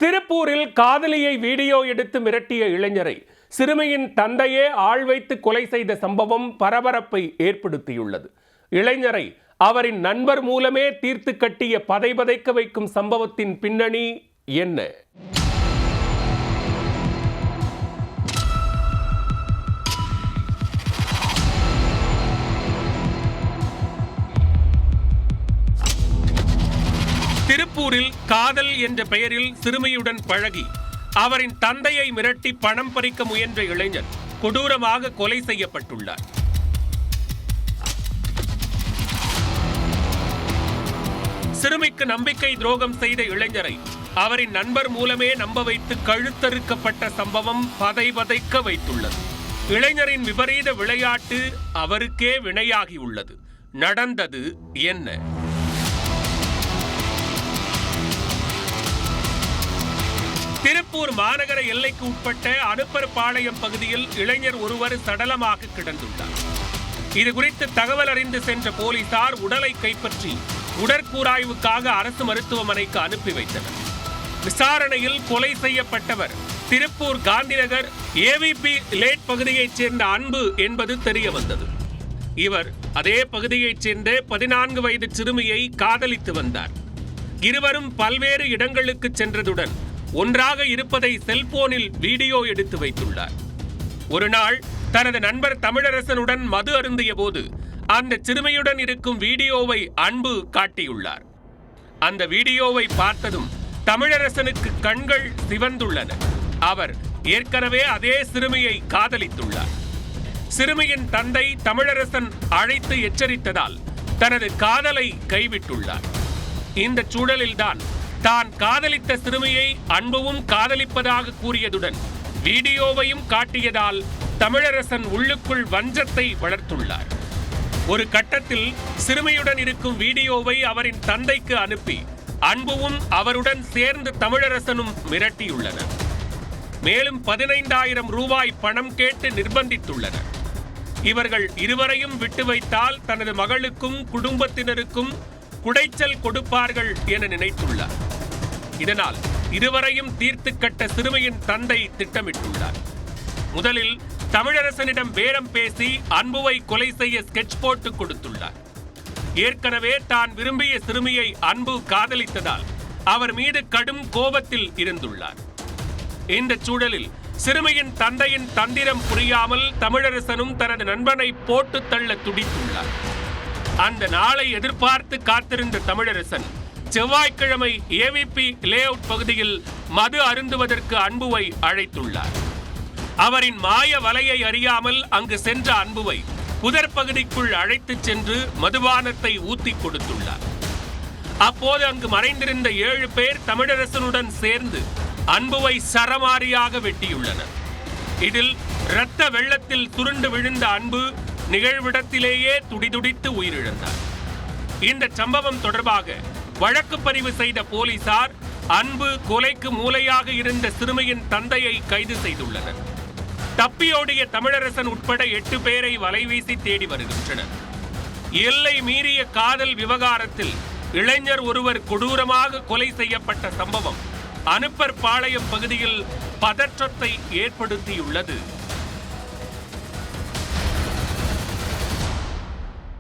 திருப்பூரில் காதலியை வீடியோ எடுத்து மிரட்டிய இளைஞரை சிறுமியின் தந்தையே ஆள் வைத்து கொலை செய்த சம்பவம் பரபரப்பை ஏற்படுத்தியுள்ளது. இளைஞரை அவரின் நண்பர் மூலமே தீர்த்து கட்டிய பதைபதைக்க வைக்கும் சம்பவத்தின் பின்னணி என்ன? திருப்பூரில் காதல் என்ற பெயரில் சிறுமியுடன் பழகி அவரின் தந்தையை மிரட்டி பணம் பறிக்க முயன்ற இளைஞர் கொடூரமாக கொலை செய்யப்பட்டுள்ளார். சிறுமிக்கு நம்பிக்கை துரோகம் செய்த இளைஞரை அவரின் நண்பர் மூலமே நம்ப வைத்து கழுத்தறுக்கப்பட்ட சம்பவம் பதைபதைக்க வைத்துள்ளது. இளைஞரின் விபரீத விளையாட்டு அவருக்கே வினையாகியுள்ளது. நடந்தது என்ன? திருப்பூர் மாநகர எல்லைக்கு உட்பட்ட அனுப்பர்பாளையம் பகுதியில் இளைஞர் ஒருவர் சடலமாக கிடந்துள்ளார். இதுகுறித்து தகவல் அறிந்து சென்ற போலீசார் உடலை கைப்பற்றி உடற்கூராய்வுக்காக அரசு மருத்துவமனைக்கு அனுப்பி வைத்தனர். விசாரணையில் கொலை செய்யப்பட்டவர் திருப்பூர் காந்திநகர் ஏவிபி லேட் பகுதியைச் சேர்ந்த அன்பு என்பது தெரிய வந்தது. இவர் அதே பகுதியைச் சேர்ந்த 14 வயது சிறுமியை காதலித்து வந்தார். இருவரும் பல்வேறு இடங்களுக்கு சென்றதுடன் ஒன்றாக இருப்பதை செல்போனில் வீடியோ எடுத்து வைத்துள்ளார். ஒரு நாள் தனது நண்பர் தமிழரசனுடன் மது அருந்திய போது அந்த சிறுமியுடன் இருக்கும் வீடியோவை அன்பு காட்டியுள்ளார். அந்த வீடியோவை பார்த்ததும் தமிழரசனுக்கு கண்கள் சிவந்துள்ளன. அவர் ஏற்கனவே அதே சிறுமியை காதலித்துள்ளார். சிறுமியின் தந்தை தமிழரசன் அழைத்து எச்சரித்ததால் தனது காதலை கைவிட்டுள்ளார். இந்த சூழலில்தான் தான் காதலித்த சிறுமியை அன்புவும் காதலிப்பதாக கூறியதுடன் வீடியோவையும் காட்டியதால் தமிழரசன் உள்ளுக்குள் வஞ்சத்தை வளர்த்துள்ளார். ஒரு கட்டத்தில் சிறுமியுடன் இருக்கும் வீடியோவை அவரின் தந்தைக்கு அனுப்பி அன்புவும் அவருடன் சேர்ந்து தமிழரசனும் மிரட்டியுள்ளனர். மேலும் 15,000 ரூபாய் பணம் கேட்டு நிர்பந்தித்துள்ளனர். இவர்கள் இருவரையும் விட்டு வைத்தால் தனது மகளுக்கும் குடும்பத்தினருக்கும் குடைச்சல் கொடுப்பார்கள் என நினைத்துள்ளார். இதனால் இருவரையும் தீர்த்து கட்ட சிறுமியின் தந்தை திட்டமிட்டுள்ளார். முதலில் தமிழரசனிடம் பேரம் பேசி அன்புவை கொலை செய்ய ஸ்கெட்ச் போட்டு கொடுத்துள்ளார். ஏற்கனவே தான் விரும்பிய சிறுமியை அன்பு காதலித்ததால் அவர் மீது கடும் கோபத்தில் இருந்துள்ளார். இந்த சூழலில் சிறுமியின் தந்தையின் தந்திரம் புரியாமல் தமிழரசனும் தனது நண்பனை போட்டு தள்ள துடித்துள்ளார். அந்த நாளை எதிர்பார்த்து காத்திருந்த தமிழரசன் செவ்வாய்க்கிழமை ஏவிபி லேஅவுட் பகுதியில் மது அருந்துவதற்கு அன்புவை அழைத்துள்ளார். அவரின் மாய வலையை அறியாமல் அங்கு சென்ற அன்புவை புதர் பகுதிக்குள் அழைத்துச் சென்று மதுபானத்தை ஊத்தி கொடுத்துள்ளார். அப்போது அங்கு மறைந்திருந்த 7 பேர் தமிழரசனுடன் சேர்ந்து அன்புவை சரமாரியாக வெட்டியுள்ளனர். இதில் இரத்த வெள்ளத்தில் சுருண்டு விழுந்த அன்பு நிகழ்விடத்திலேயே துடிதுடித்து உயிரிழந்தார். இந்த சம்பவம் தொடர்பாக வழக்கு பதிவு செய்த போலீசார் அன்பு கொலைக்கு மூளையாக இருந்த சிறுமியின் தந்தையை கைது செய்துள்ளனர். தப்பியோடிய தமிழரசன் உட்பட 8 பேரை வலைவீசி தேடி வருகின்றனர். எல்லை மீறிய காதல் விவகாரத்தில் இளைஞர் ஒருவர் கொடூரமாக கொலை செய்யப்பட்ட சம்பவம் அனுப்பர்பாளையம் பகுதியில் பதற்றத்தை ஏற்படுத்தியுள்ளது.